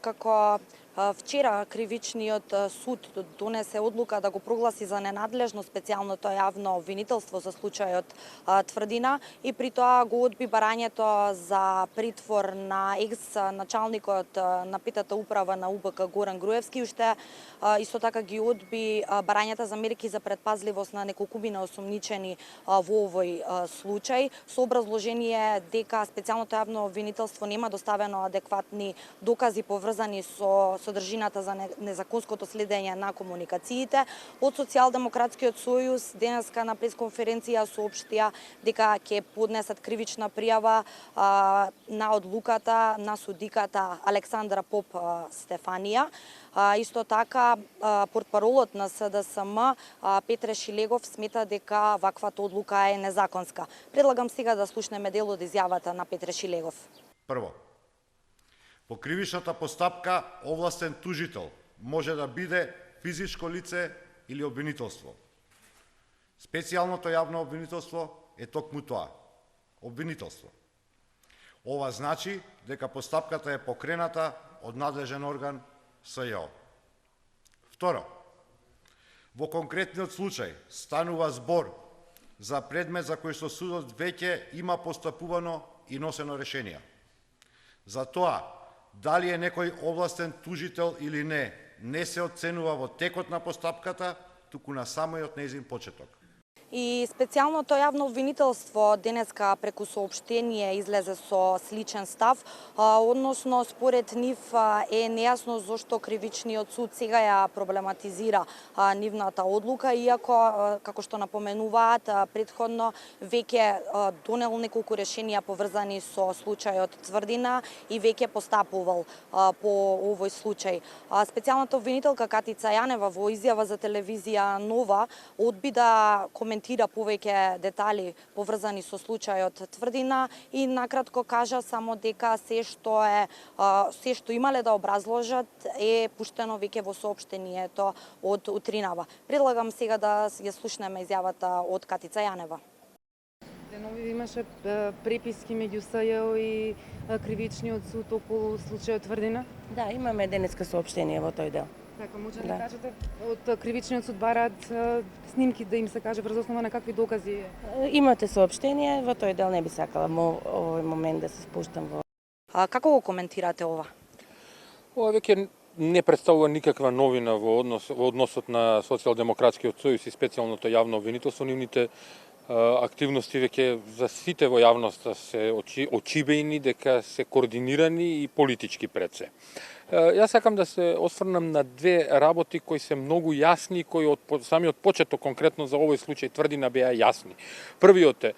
како вчера кривичниот суд донесе одлука да го прогласи за ненадлежно специјалното јавно обвинителство за случајот Тврдина и при тоа го одби барањето за притвор на екс-началникот на петата управа на УБК Горан Груевски, уште исто така ги одби барањата за мерки за предпазливост на неколкумина осомничени во овој случај, со образложение дека специјалното јавно обвинителство нема доставено адекватни докази поврзани со содржината за незаконското следење на комуникациите. Од Социјалдемократскиот сојуз денеска на пресконференција соопштија дека ќе поднесат кривична пријава на одлуката на судиката Александра Поп Стефанија. Исто така, портпаролот на СДСМ Петре Шилегов смета дека ваквата одлука е незаконска. Предлагам сега да слушнеме дел од изјавата на Петре Шилегов. Прво, по кривичната постапка овластен тужител може да биде физичко лице или обвинителство. Специјалното јавно обвинителство е токму тоа – обвинителство. Ова значи дека постапката е покрената од надлежен орган СЈО. Второ, во конкретниот случај станува збор за предмет за кој што судот веќе има постапувано и носено решение. За тоа, дали е некој овластен тужител или не се оценува во текот на постапката, туку на самиот нејзин почеток. И специјалното јавно обвинителство денеска преку соопштение излезе со сличен став, односно според нив е нејасно зошто кривичниот суд сега ја проблематизира нивната одлука, иако, како што напоменуваат, претходно веќе донел неколку решенија поврзани со случајот Тврдина и веќе постапувал по овој случај. Специјалната обвинителка Катица Јанева во изјава за телевизија Нова одби да коментира повеќе детали поврзани со случајот Тврдина и накратко кажа само дека се што имале да образложат е пуштено веќе во соопштението од утринава. Предлагам сега да ја слушнеме изјавата од Катица Јанева. Денови имаше преписки меѓу СЈО и кривичниот суд околу случајот Тврдина? Да, имаме денеска соопштение во тој дел. Така, може да кажете, од кривичниот суд бараат снимки да им се каже врз основа на какви докази? Имате соопштение, во тој дел не би сакала овој момент да се спуштам во. Како го коментирате ова? Ова веќе не представува никаква новина во односот на Социјалдемократскиот сојуз и специјалното јавно обвинителство. Нивните активности веќе за сите во јавноста се очибејни, дека се координирани и политички пред се. Јас сакам да се осврнам на две работи кои се многу јасни, кои од самиот почеток конкретно за овој случај Тврдина беа јасни. Првиот е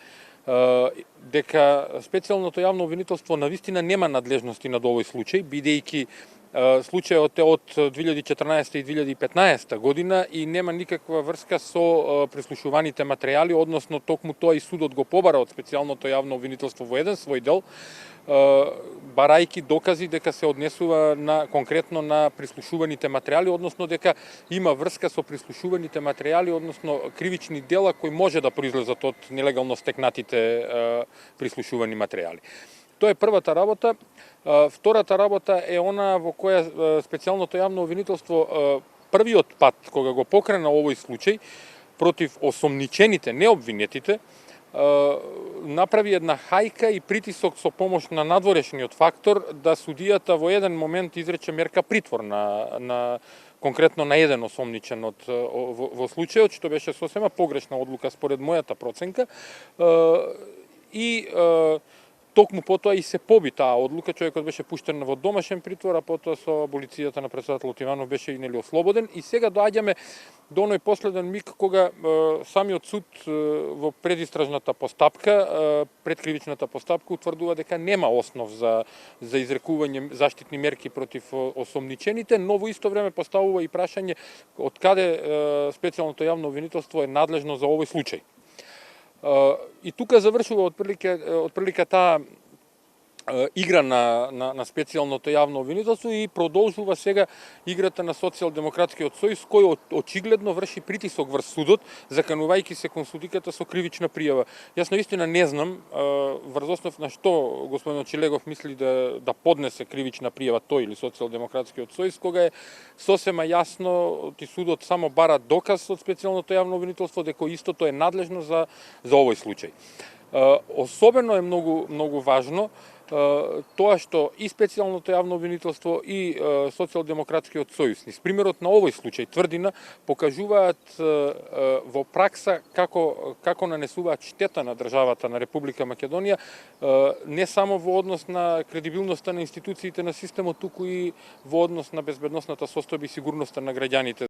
дека специјалното јавно обвинителство навистина нема надлежности над овој случај, бидејќи случајот е од 2014 и 2015 година и нема никаква врска со прислушуваните материјали, односно токму тоа и судот го побара од специјалното јавно обвинителство во еден свој дел, барајки докази дека се однесува конкретно на прислушуваните материјали, односно дека има врска со прислушуваните материјали, односно кривични дела кои може да произлезат од нелегално стекнатите прислушувани материјали. Тоа е првата работа. Втората работа е она во која специјалното јавно обвинителство првиот пат кога го покрена овој случај против осомничените, необвинетите, направи една хајка и притисок со помош на надворешниот фактор да судијата во еден момент изрече мерка притвор конкретно на еден осомничен во случајот, што беше сосема погрешна одлука според мојата проценка. И токму потоа и се поби таа одлука, човекот беше пуштен во домашен притвор, а потоа со аболицијата на претседателот Иванов беше ослободен. И сега доаѓаме до оној последен миг кога самиот суд во предистражната постапка, предкривичната постапка, утврдува дека нема основ за изрекување заштитни мерки против осомничените, но во исто време поставува и прашање од каде специјалното јавно обвинителство е надлежно за овој случај. И тука завршува отприлика таа игра на специјалното јавно обвинителство и продолжува сега играта на Социјалдемократскиот сојуз, кој очигледно врши притисок врз судот, заканувајќи се кон судиката со кривична пријава. Јас навистина не знам врз основ на што господин Очилегов мисли да поднесе кривична пријава тој или Социјалдемократскиот сојуз, кога е сосема јасно ти судот само бара доказ од специјалното јавно обвинителство дека истото е надлежно за овој случај. Особено е многу важно тоа што и специјалното јавно обвинителство и Социјалдемократскиот сојуз, низ примерот на овој случај тврдина, покажуваат во пракса како нанесуваат штета на државата на Република Македонија, не само во однос на кредибилноста на институциите на системот, туку и во однос на безбедносната состојба и сигурноста на граѓаните.